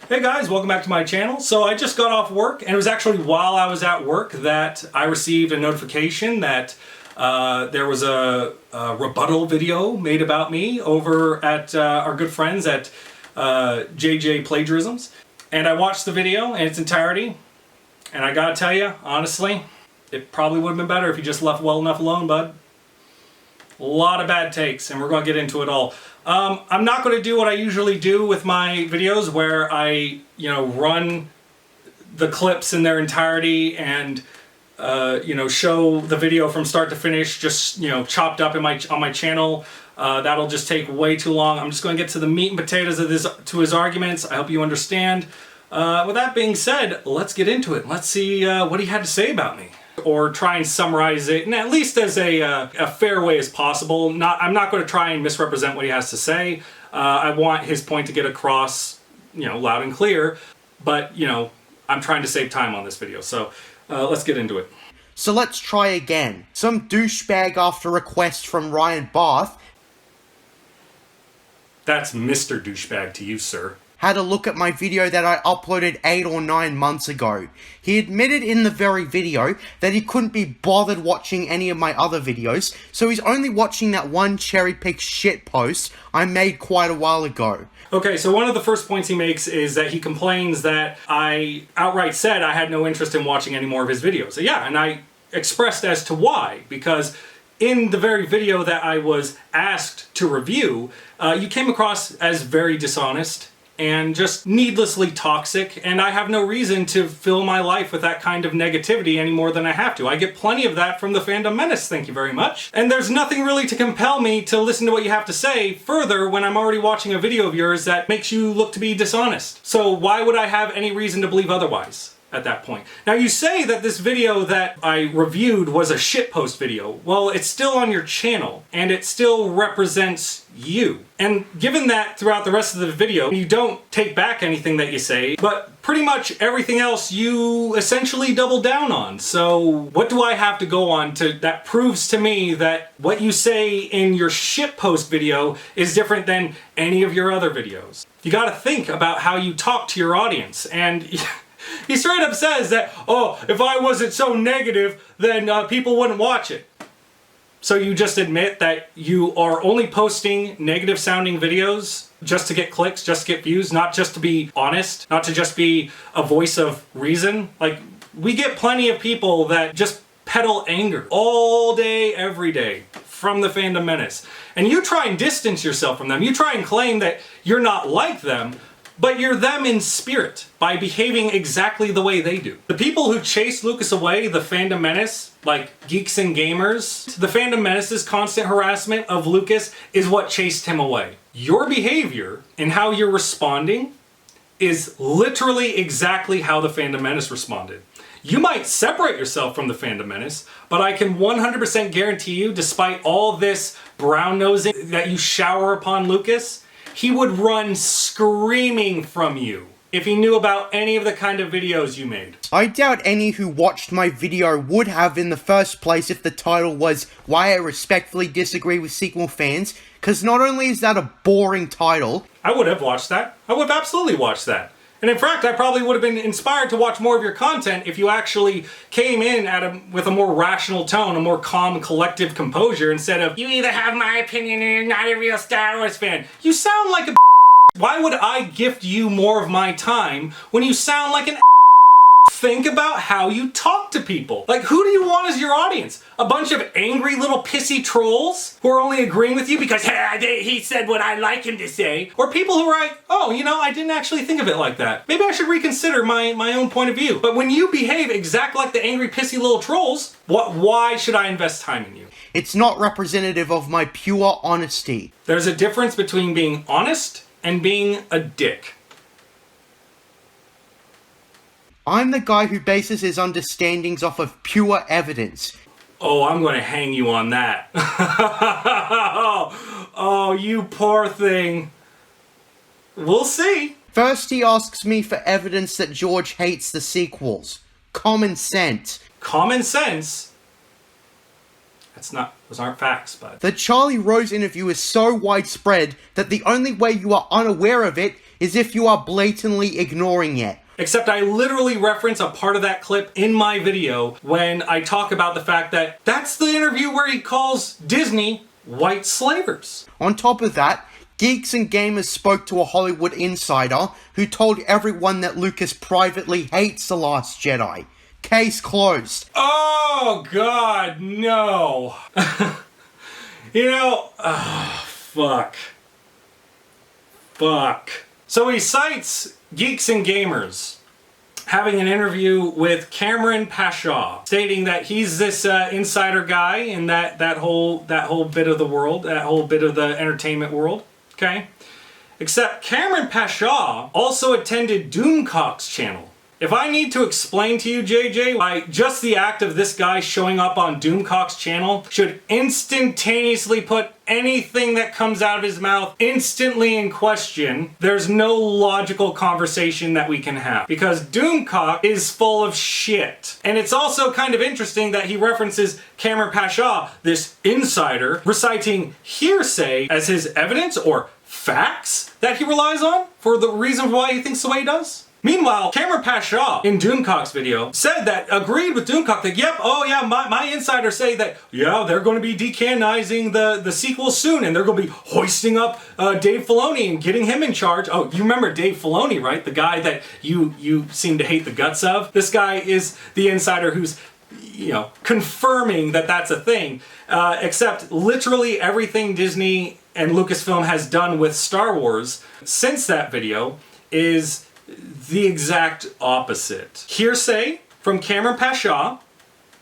Hey guys, welcome back to my channel. So I just got off work, and it was actually while I was at work that I received a notification that there was a rebuttal video made about me over at our good friends at Plagiarisms. And I watched the video in its entirety, and I gotta tell you, honestly, it probably would have been better if you just left well enough alone, bud. A lot of bad takes, and we're going to get into it all. I'm not going to do what I usually do with my videos, where I, run the clips in their entirety and, show the video from start to finish, just, chopped up on my channel. That'll just take way too long. I'm just going to get to the meat and potatoes of his arguments. I hope you understand. With that being said, let's get into it. Let's see what he had to say about me, or try and summarize it, and at least as a fair way as possible. I'm not going to try and misrepresent what he has to say. I want his point to get across, loud and clear. But I'm trying to save time on this video, so let's get into it. So let's try again. Some douchebag after request from Ryan Barth. That's Mr. Douchebag to you, sir. Had a look at my video that I uploaded 8 or 9 months ago. He admitted in the very video that he couldn't be bothered watching any of my other videos, so he's only watching that one cherry-picked shit post I made quite a while ago. Okay, so one of the first points he makes is that he complains that I outright said I had no interest in watching any more of his videos. So yeah, and I expressed as to why, because in the very video that I was asked to review, you came across as very dishonest and just needlessly toxic, and I have no reason to fill my life with that kind of negativity any more than I have to. I get plenty of that from the fandom menace, thank you very much. And there's nothing really to compel me to listen to what you have to say further when I'm already watching a video of yours that makes you look to be dishonest. So why would I have any reason to believe otherwise at that point? Now, you say that this video that I reviewed was a shitpost video. Well, it's still on your channel, and it still represents you. And given that throughout the rest of the video, you don't take back anything that you say, but pretty much everything else you essentially double down on. So what do I have to go on that proves to me that what you say in your shitpost video is different than any of your other videos? You gotta think about how you talk to your audience, and he straight up says that, oh, if I wasn't so negative, then people wouldn't watch it. So you just admit that you are only posting negative sounding videos just to get clicks, just to get views, not just to be honest, not to just be a voice of reason. Like, we get plenty of people that just peddle anger all day, every day from the fandom menace. And you try and distance yourself from them. You try and claim that you're not like them, but you're them in spirit by behaving exactly the way they do. The people who chased Lucas away, the fandom menace, like geeks and gamers, the fandom menace's constant harassment of Lucas is what chased him away. Your behavior and how you're responding is literally exactly how the fandom menace responded. You might separate yourself from the fandom menace, but I can 100% guarantee you, despite all this brown nosing that you shower upon Lucas, he would run screaming from you if he knew about any of the kind of videos you made. I doubt any who watched my video would have in the first place if the title was Why I Respectfully Disagree with Sequel Fans, because not only is that a boring title... I would have watched that. I would have absolutely watched that. And in fact, I probably would have been inspired to watch more of your content if you actually came in with a more rational tone, a more calm, collective composure, instead of, you either have my opinion or you're not a real Star Wars fan. You sound like a Why would I gift you more of my time when you sound like an Think about how you talk to people. Like, who do you want as your audience? A bunch of angry little pissy trolls who are only agreeing with you because, hey, he said what I like him to say? Or people who are like, oh, I didn't actually think of it like that. Maybe I should reconsider my own point of view. But when you behave exactly like the angry pissy little trolls, why should I invest time in you? It's not representative of my pure honesty. There's a difference between being honest and being a dick. I'm the guy who bases his understandings off of pure evidence. Oh, I'm going to hang you on that. Oh, you poor thing. We'll see. First, he asks me for evidence that George hates the sequels. Common sense. Common sense? Those aren't facts, bud. The Charlie Rose interview is so widespread that the only way you are unaware of it as if you are blatantly ignoring it. Except I literally reference a part of that clip in my video when I talk about the fact that that's the interview where he calls Disney white slavers. On top of that, Geeks and Gamers spoke to a Hollywood insider who told everyone that Lucas privately hates The Last Jedi. Case closed. Oh God, no. Fuck. So he cites Geeks and Gamers having an interview with Cameron Pashaw, stating that he's this insider guy in that whole bit of the world, that whole bit of the entertainment world. Okay? Except Cameron Pashaw also attended Doomcock's channel. If I need to explain to you, JJ, why just the act of this guy showing up on Doomcock's channel should instantaneously put anything that comes out of his mouth instantly in question, there's no logical conversation that we can have. Because Doomcock is full of shit. And it's also kind of interesting that he references Cameron Pashaw, this insider, reciting hearsay as his evidence or facts that he relies on for the reason why he thinks the way he does. Meanwhile, Cameron Pashaw in Doomcock's video said that, agreed with Doomcock that, yep, oh yeah, my insiders say that, yeah, they're going to be decanonizing the sequel soon, and they're going to be hoisting up Dave Filoni and getting him in charge. Oh, you remember Dave Filoni, right? The guy that you seem to hate the guts of? This guy is the insider who's, confirming that that's a thing. Except literally everything Disney and Lucasfilm has done with Star Wars since that video is the exact opposite. Hearsay from Cameron Pashaw,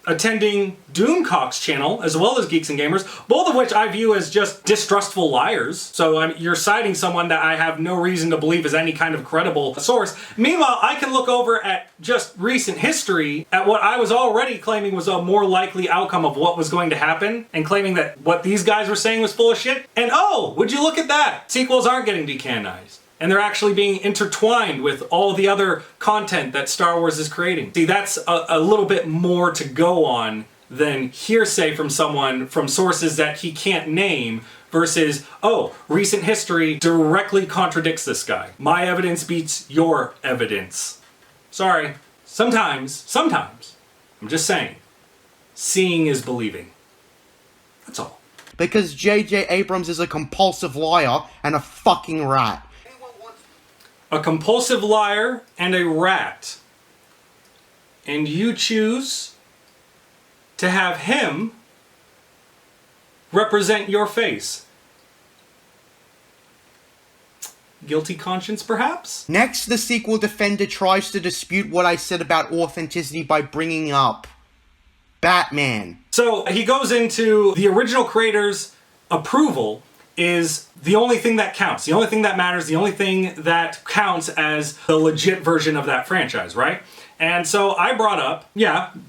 attending Doomcock's channel, as well as Geeks and Gamers, both of which I view as just distrustful liars. So you're citing someone that I have no reason to believe is any kind of credible source. Meanwhile, I can look over at just recent history at what I was already claiming was a more likely outcome of what was going to happen, and claiming that what these guys were saying was full of shit. And oh, would you look at that? Sequels aren't getting decanonized. And they're actually being intertwined with all the other content that Star Wars is creating. See, that's a little bit more to go on than hearsay from someone from sources that he can't name versus, oh, recent history directly contradicts this guy. My evidence beats your evidence. Sorry. Sometimes, I'm just saying, seeing is believing. That's all. Because J.J. Abrams is a compulsive liar and a fucking rat. A compulsive liar and a rat. And you choose to have him represent your face. Guilty conscience, perhaps? Next, the sequel defender tries to dispute what I said about authenticity by bringing up Batman. So he goes into the original creator's approval is the only thing that counts, the only thing that matters, the only thing that counts as the legit version of that franchise, right? And so I brought up,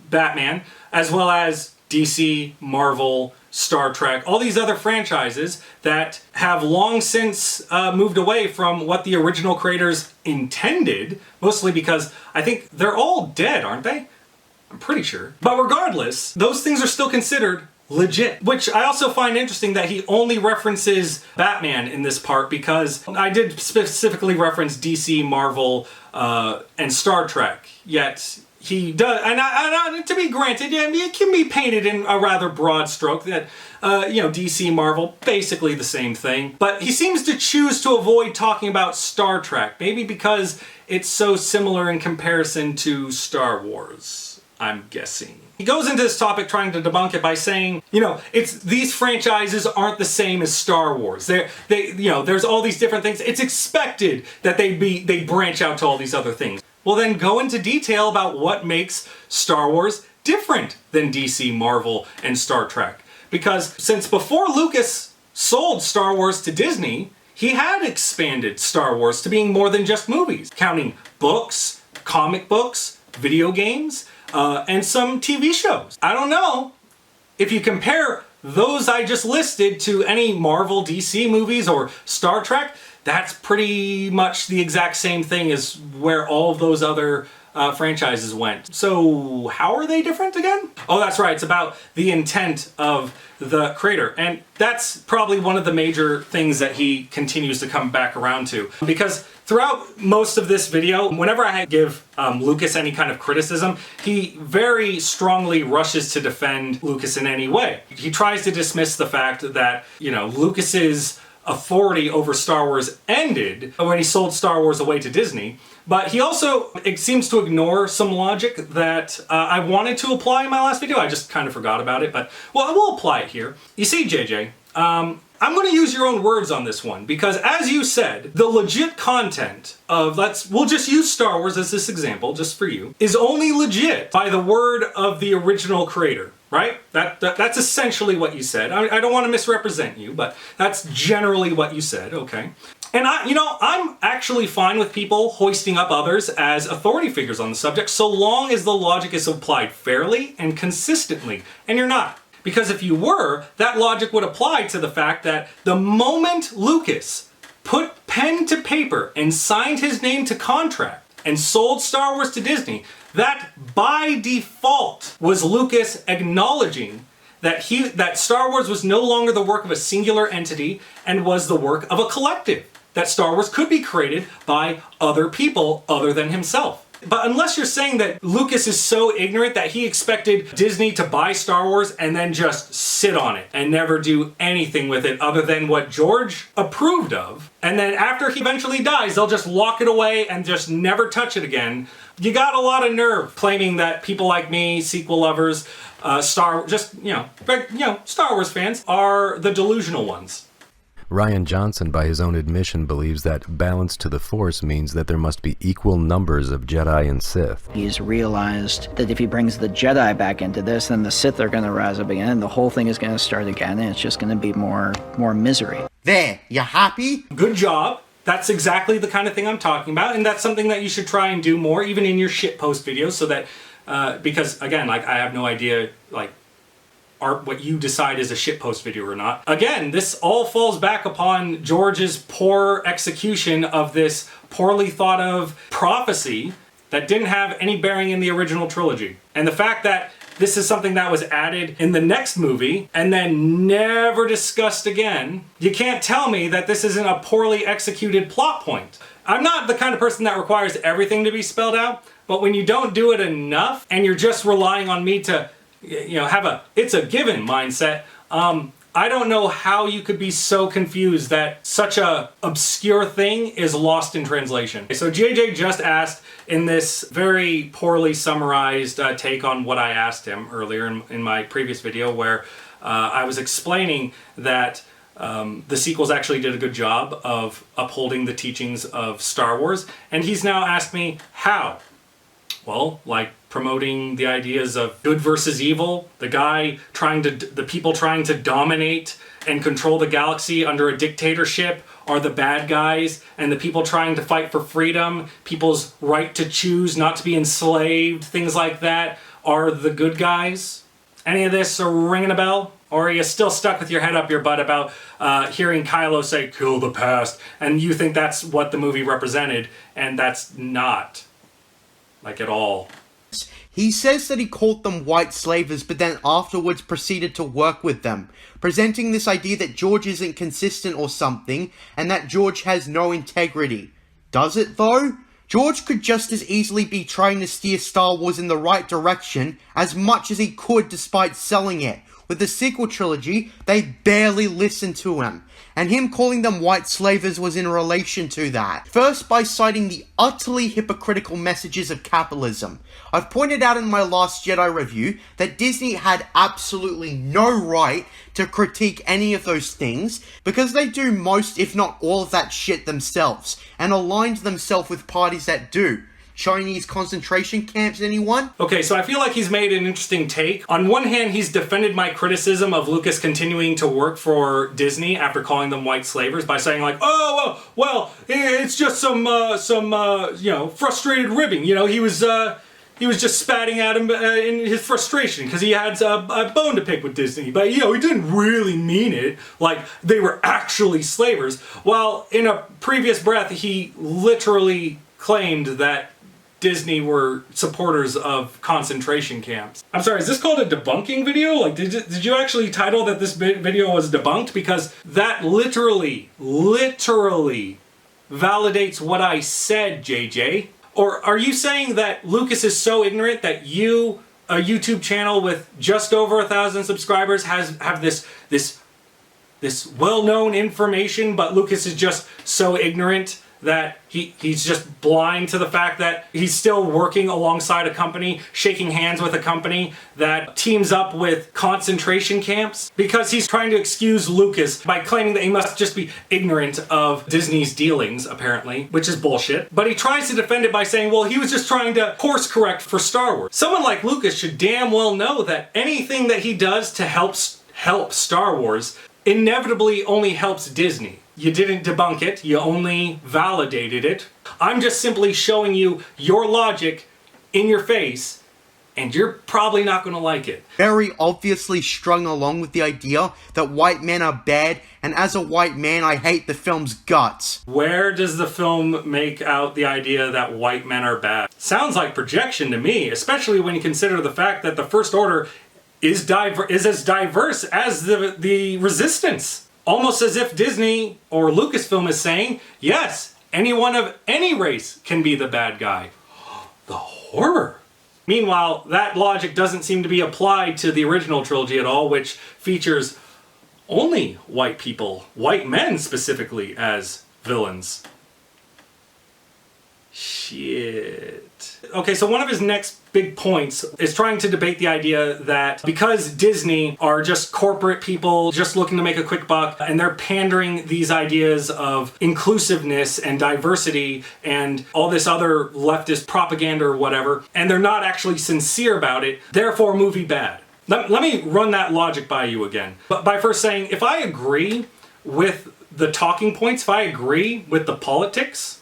Batman, as well as DC, Marvel, Star Trek, all these other franchises that have long since moved away from what the original creators intended, mostly because I think they're all dead, aren't they? I'm pretty sure. But regardless, those things are still considered legit, which I also find interesting that he only references Batman in this part, because I did specifically reference DC, Marvel, and Star Trek, yet he does, and to be granted, it can be painted in a rather broad stroke that, DC, Marvel, basically the same thing, but he seems to choose to avoid talking about Star Trek, maybe because it's so similar in comparison to Star Wars, I'm guessing. He goes into this topic trying to debunk it by saying, these franchises aren't the same as Star Wars. There's all these different things. It's expected that they branch out to all these other things. Well, then go into detail about what makes Star Wars different than DC, Marvel, and Star Trek. Because since before Lucas sold Star Wars to Disney, he had expanded Star Wars to being more than just movies, counting books, comic books, video games, and some TV shows. I don't know. If you compare those I just listed to any Marvel, DC movies, or Star Trek, that's pretty much the exact same thing as where all of those other franchises went. So how are they different again? Oh, that's right. It's about the intent of the creator. And that's probably one of the major things that he continues to come back around to. Because throughout most of this video, whenever I give Lucas any kind of criticism, he very strongly rushes to defend Lucas in any way. He tries to dismiss the fact that, you know, Lucas's authority over Star Wars ended when he sold Star Wars away to Disney. But he also, it seems to ignore some logic that I wanted to apply in my last video. I just kind of forgot about it, but, well, I will apply it here. You see, JJ, I'm going to use your own words on this one, because as you said, the legit content of, we'll just use Star Wars as this example, just for you, is only legit by the word of the original creator, right? That's essentially what you said. I don't want to misrepresent you, but that's generally what you said, okay? And I'm actually fine with people hoisting up others as authority figures on the subject, so long as the logic is applied fairly and consistently, and you're not. Because if you were, that logic would apply to the fact that the moment Lucas put pen to paper and signed his name to contract and sold Star Wars to Disney, that by default was Lucas acknowledging that Star Wars was no longer the work of a singular entity and was the work of a collective. That Star Wars could be created by other people other than himself. But unless you're saying that Lucas is so ignorant that he expected Disney to buy Star Wars and then just sit on it and never do anything with it other than what George approved of, and then after he eventually dies, they'll just lock it away and just never touch it again, you got a lot of nerve claiming that people like me, sequel lovers, Star Wars fans are the delusional ones. Rian Johnson, by his own admission, believes that balance to the Force means that there must be equal numbers of Jedi and Sith. He's realized that if he brings the Jedi back into this, then the Sith are going to rise up again, and the whole thing is going to start again, and it's just going to be more misery. There, you happy? Good job. That's exactly the kind of thing I'm talking about, and that's something that you should try and do more, even in your shitpost videos, so that, because, again, like, I have no idea, like, what you decide is a shitpost video or not. Again, this all falls back upon George's poor execution of this poorly thought of prophecy that didn't have any bearing in the original trilogy. And the fact that this is something that was added in the next movie and then never discussed again, you can't tell me that this isn't a poorly executed plot point. I'm not the kind of person that requires everything to be spelled out, but when you don't do it enough and you're just relying on me to have it's a given mindset. I don't know how you could be so confused that such a obscure thing is lost in translation. So JJ just asked in this very poorly summarized take on what I asked him earlier in my previous video, where I was explaining that the sequels actually did a good job of upholding the teachings of Star Wars, and he's now asked me how. Well, like promoting the ideas of good versus evil, the people trying to dominate and control the galaxy under a dictatorship are the bad guys, and the people trying to fight for freedom, people's right to choose, not to be enslaved, things like that, are the good guys. Any of this ringing a bell? Or are you still stuck with your head up your butt about hearing Kylo say, "Kill the past," and you think that's what the movie represented, and that's not. Like at all. He says that he called them white slavers, but then afterwards proceeded to work with them, presenting this idea that George isn't consistent or something, and that George has no integrity. Does it though? George could just as easily be trying to steer Star Wars in the right direction as much as he could despite selling it. With the sequel trilogy, they barely listened to him, and him calling them white slavers was in relation to that. First, by citing the utterly hypocritical messages of capitalism. I've pointed out in my last Jedi review that Disney had absolutely no right to critique any of those things, because they do most, if not all of that shit themselves, and aligned themselves with parties that do. Chinese concentration camps, anyone? Okay, so I feel like he's made an interesting take. On one hand, he's defended my criticism of Lucas continuing to work for Disney after calling them white slavers by saying like, "Oh, well, it's just some frustrated ribbing." He was just spatting at him in his frustration because he had a bone to pick with Disney. But, he didn't really mean it like they were actually slavers. While in a previous breath, he literally claimed that Disney were supporters of concentration camps. I'm sorry, is this called a debunking video? Like, did you actually title that this video was debunked? Because that literally validates what I said, JJ. Or are you saying that Lucas is so ignorant that you, a YouTube channel with just over 1,000 subscribers, have this well-known information, but Lucas is just so ignorant that he's just blind to the fact that he's still working alongside a company, shaking hands with a company that teams up with concentration camps? Because he's trying to excuse Lucas by claiming that he must just be ignorant of Disney's dealings, apparently, which is bullshit. But he tries to defend it by saying, well, he was just trying to course correct for Star Wars. Someone like Lucas should damn well know that anything that he does to help Star Wars inevitably only helps Disney. You didn't debunk it, you only validated it. I'm just simply showing you your logic in your face, and you're probably not going to like it. Very obviously strung along with the idea that white men are bad, and as a white man, I hate the film's guts. Where does the film make out the idea that white men are bad? Sounds like projection to me, especially when you consider the fact that the First Order is as diverse as the Resistance. Almost as if Disney or Lucasfilm is saying, yes, anyone of any race can be the bad guy. The horror. Meanwhile, that logic doesn't seem to be applied to the original trilogy at all, which features only white people, white men specifically, as villains. Shit. Okay, so one of his next big points is trying to debate the idea that because Disney are just corporate people just looking to make a quick buck, and they're pandering these ideas of inclusiveness and diversity and all this other leftist propaganda or whatever, and they're not actually sincere about it, therefore movie bad. Let me run that logic by you again. But by first saying, if I agree with the talking points, if I agree with the politics,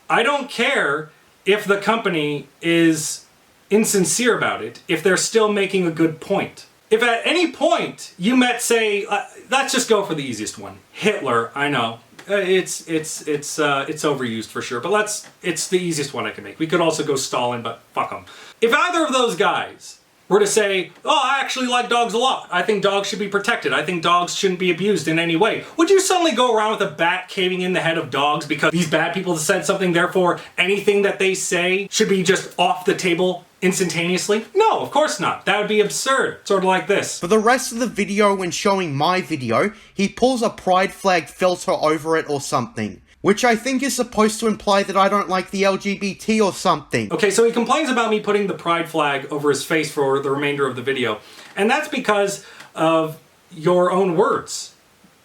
I don't care if the company is insincere about it, if they're still making a good point. If at any point you met, say, let's just go for the easiest one, Hitler. I know it's overused for sure, but it's the easiest one I can make. We could also go Stalin, but fuck them. If either of those guys were to say, oh, I actually like dogs a lot. I think dogs should be protected. I think dogs shouldn't be abused in any way. Would you suddenly go around with a bat caving in the head of dogs because these bad people said something, therefore anything that they say should be just off the table instantaneously? No, of course not. That would be absurd. Sort of like this. For the rest of the video, when showing my video, he pulls a pride flag filter over it or something, which I think is supposed to imply that I don't like the LGBT or something. Okay, so he complains about me putting the pride flag over his face for the remainder of the video. And that's because of your own words.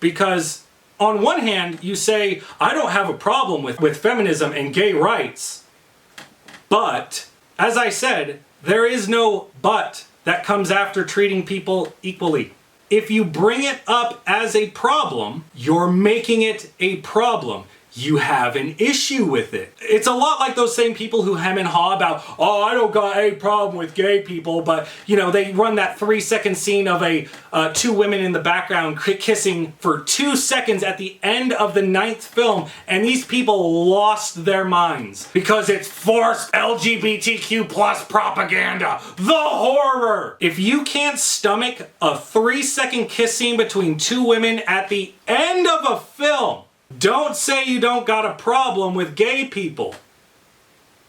Because on one hand, you say, I don't have a problem with feminism and gay rights. But, as I said, there is no but that comes after treating people equally. If you bring it up as a problem, you're making it a problem. You have an issue with it. It's a lot like those same people who hem and haw about, oh, I don't got a problem with gay people, but, you know, they run that 3-second scene of two women in the background kissing for 2 seconds at the end of the 9th film, and these people lost their minds because it's forced LGBTQ plus propaganda. The horror! If you can't stomach a 3-second kiss scene between two women at the end of a film, don't say you don't got a problem with gay people.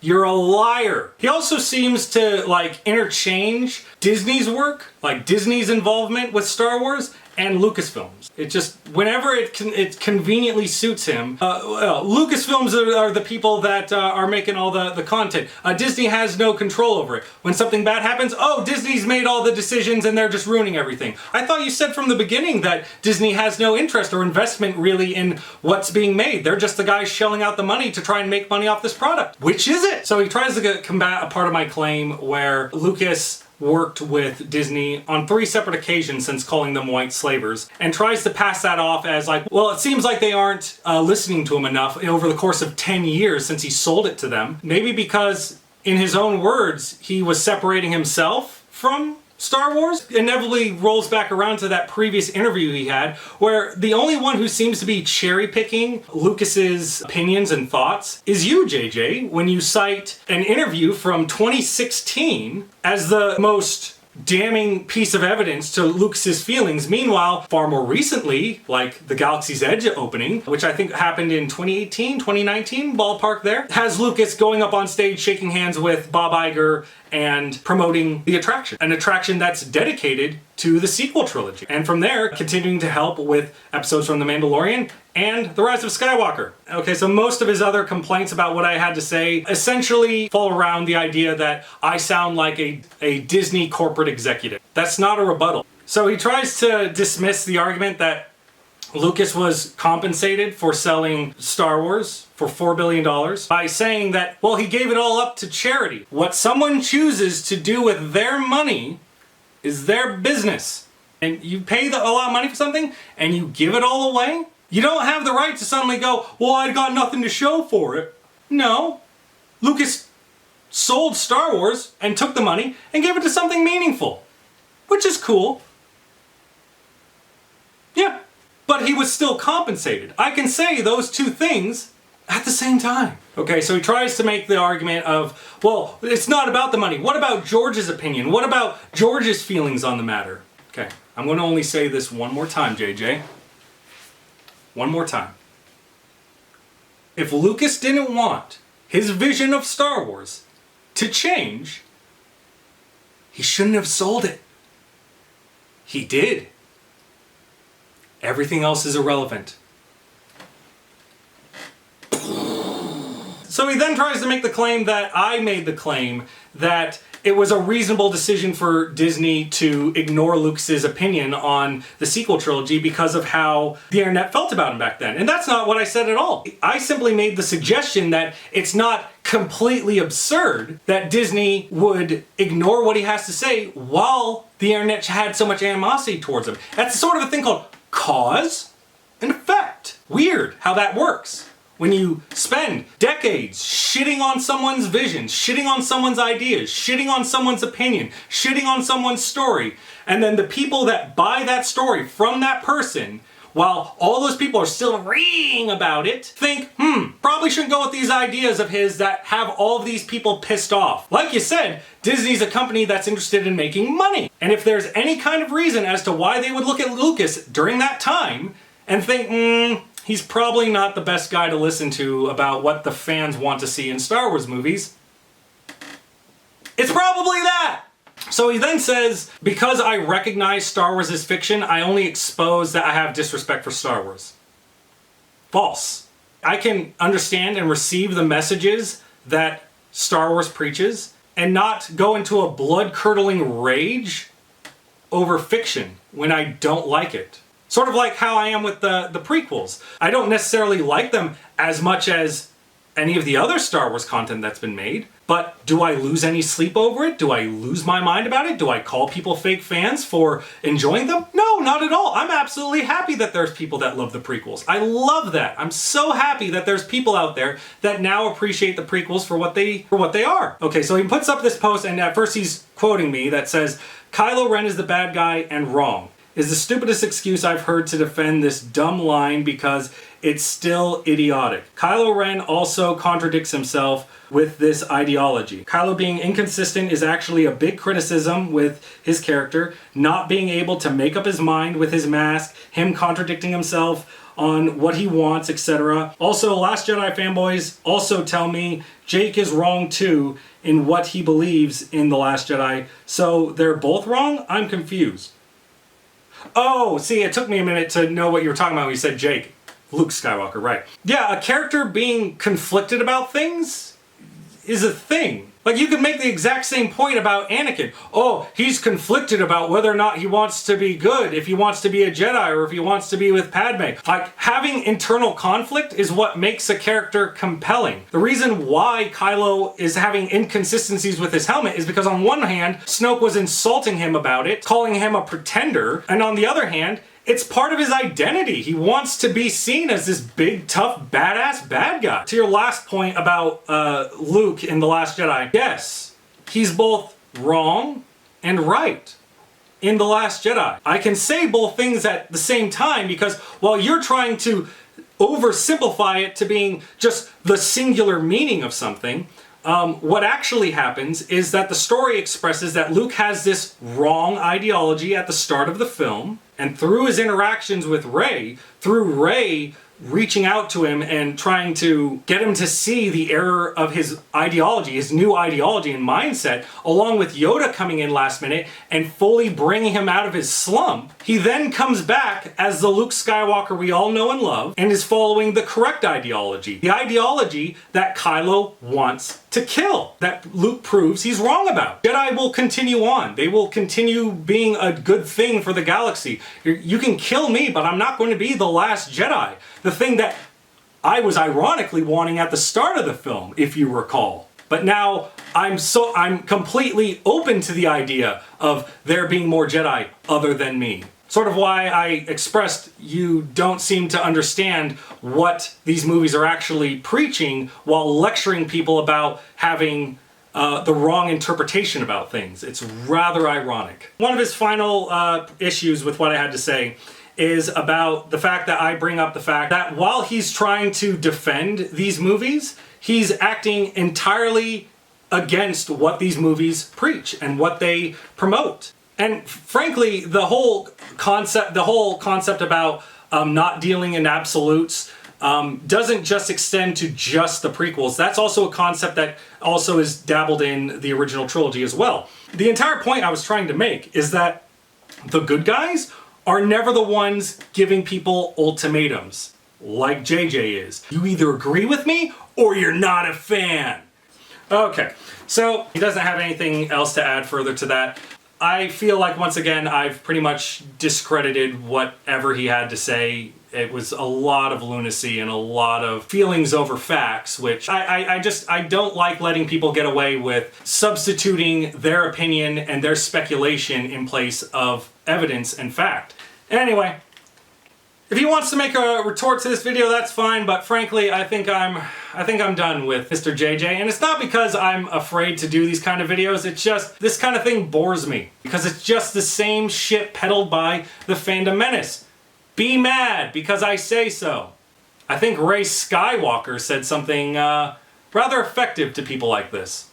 You're a liar. He also seems to interchange Disney's work, like Disney's involvement with Star Wars, and Lucasfilms. It just, whenever it conveniently suits him, Lucasfilms are the people that are making all the content. Disney has no control over it. When something bad happens, oh, Disney's made all the decisions and they're just ruining everything. I thought you said from the beginning that Disney has no interest or investment really in what's being made. They're just the guys shelling out the money to try and make money off this product. Which is it? So he tries to combat a part of my claim where Lucas worked with Disney on 3 separate occasions since calling them white slavers, and tries to pass that off as like, well, it seems like they aren't listening to him enough over the course of 10 years since he sold it to them. Maybe because, in his own words, he was separating himself from Star Wars. Inevitably rolls back around to that previous interview he had, where the only one who seems to be cherry-picking Lucas's opinions and thoughts is you, JJ, when you cite an interview from 2016 as the most damning piece of evidence to Lucas's feelings. Meanwhile, far more recently, like the Galaxy's Edge opening, which I think happened in 2018, 2019, ballpark there, has Lucas going up on stage, shaking hands with Bob Iger and promoting the attraction. An attraction that's dedicated to the sequel trilogy. And from there, continuing to help with episodes from The Mandalorian and The Rise of Skywalker. Okay, so most of his other complaints about what I had to say essentially fall around the idea that I sound like a Disney corporate executive. That's not a rebuttal. So he tries to dismiss the argument that Lucas was compensated for selling Star Wars for $4 billion by saying that, well, he gave it all up to charity. What someone chooses to do with their money is their business. And you pay a lot of money for something and you give it all away? You don't have the right to suddenly go, well, I got nothing to show for it. No. Lucas sold Star Wars and took the money and gave it to something meaningful, which is cool. Yeah. But he was still compensated. I can say those two things at the same time. Okay, so he tries to make the argument of, well, it's not about the money. What about George's opinion? What about George's feelings on the matter? Okay, I'm going to only say this one more time, JJ. One more time. If Lucas didn't want his vision of Star Wars to change, he shouldn't have sold it. He did. Everything else is irrelevant. So he then tries to make the claim that I made the claim that it was a reasonable decision for Disney to ignore Lucas's opinion on the sequel trilogy because of how the internet felt about him back then. And that's not what I said at all. I simply made the suggestion that it's not completely absurd that Disney would ignore what he has to say while the internet had so much animosity towards him. That's sort of a thing called cause and effect. Weird how that works. When you spend decades shitting on someone's vision, shitting on someone's ideas, shitting on someone's opinion, shitting on someone's story, and then the people that buy that story from that person, while all those people are still reading about it, think, probably shouldn't go with these ideas of his that have all of these people pissed off. Like you said, Disney's a company that's interested in making money. And if there's any kind of reason as to why they would look at Lucas during that time and think, he's probably not the best guy to listen to about what the fans want to see in Star Wars movies, it's probably that. So he then says, because I recognize Star Wars as fiction, I only expose that I have disrespect for Star Wars. False. I can understand and receive the messages that Star Wars preaches and not go into a blood-curdling rage over fiction when I don't like it. Sort of like how I am with the prequels. I don't necessarily like them as much as any of the other Star Wars content that's been made, but do I lose any sleep over it? Do I lose my mind about it? Do I call people fake fans for enjoying them? No, not at all. I'm absolutely happy that there's people that love the prequels. I love that. I'm so happy that there's people out there that now appreciate the prequels for what they are. Okay, so he puts up this post, and at first he's quoting me that says, Kylo Ren is the bad guy and wrong. Is the stupidest excuse I've heard to defend this dumb line because it's still idiotic. Kylo Ren also contradicts himself with this ideology. Kylo being inconsistent is actually a big criticism with his character, not being able to make up his mind with his mask, him contradicting himself on what he wants, etc. Also, Last Jedi fanboys also tell me Jake is wrong too in what he believes in The Last Jedi, so they're both wrong? I'm confused. Oh, see, it took me a minute to know what you were talking about when you said Jake. Luke Skywalker, right. Yeah, a character being conflicted about things is a thing. Like, you could make the exact same point about Anakin. Oh, he's conflicted about whether or not he wants to be good, if he wants to be a Jedi, or if he wants to be with Padme. Like, having internal conflict is what makes a character compelling. The reason why Kylo is having inconsistencies with his helmet is because on one hand, Snoke was insulting him about it, calling him a pretender, and on the other hand, it's part of his identity. He wants to be seen as this big, tough, badass bad guy. To your last point about Luke in The Last Jedi, yes, he's both wrong and right in The Last Jedi. I can say both things at the same time because while you're trying to oversimplify it to being just the singular meaning of something, What actually happens is that the story expresses that Luke has this wrong ideology at the start of the film, and through his interactions with Rey, through Rey reaching out to him and trying to get him to see the error of his ideology, his new ideology and mindset, along with Yoda coming in last minute and fully bringing him out of his slump, he then comes back as the Luke Skywalker we all know and love and is following the correct ideology. The ideology that Kylo wants to kill, that Luke proves he's wrong about. Jedi will continue on. They will continue being a good thing for the galaxy. You can kill me, but I'm not going to be the last Jedi. The thing that I was ironically wanting at the start of the film, if you recall. But now I'm completely open to the idea of there being more Jedi other than me. Sort of why I expressed you don't seem to understand what these movies are actually preaching while lecturing people about having the wrong interpretation about things. It's rather ironic. One of his final issues with what I had to say is about the fact that I bring up the fact that while he's trying to defend these movies, he's acting entirely against what these movies preach and what they promote. And frankly, the whole concept about not dealing in absolutes doesn't just extend to just the prequels. That's also a concept that also is dabbled in the original trilogy as well. The entire point I was trying to make is that the good guys are never the ones giving people ultimatums, like JJ is. You either agree with me or you're not a fan. Okay, so he doesn't have anything else to add further to that. I feel like, once again, I've pretty much discredited whatever he had to say. It was a lot of lunacy and a lot of feelings over facts, which I don't like letting people get away with substituting their opinion and their speculation in place of evidence and fact. Anyway, if he wants to make a retort to this video, that's fine, but frankly, I think I'm done with Mr. JJ, and it's not because I'm afraid to do these kind of videos, it's just this kind of thing bores me, because it's just the same shit peddled by the fandom menace. Be mad because I say so. I think Rey Skywalker said something rather effective to people like this.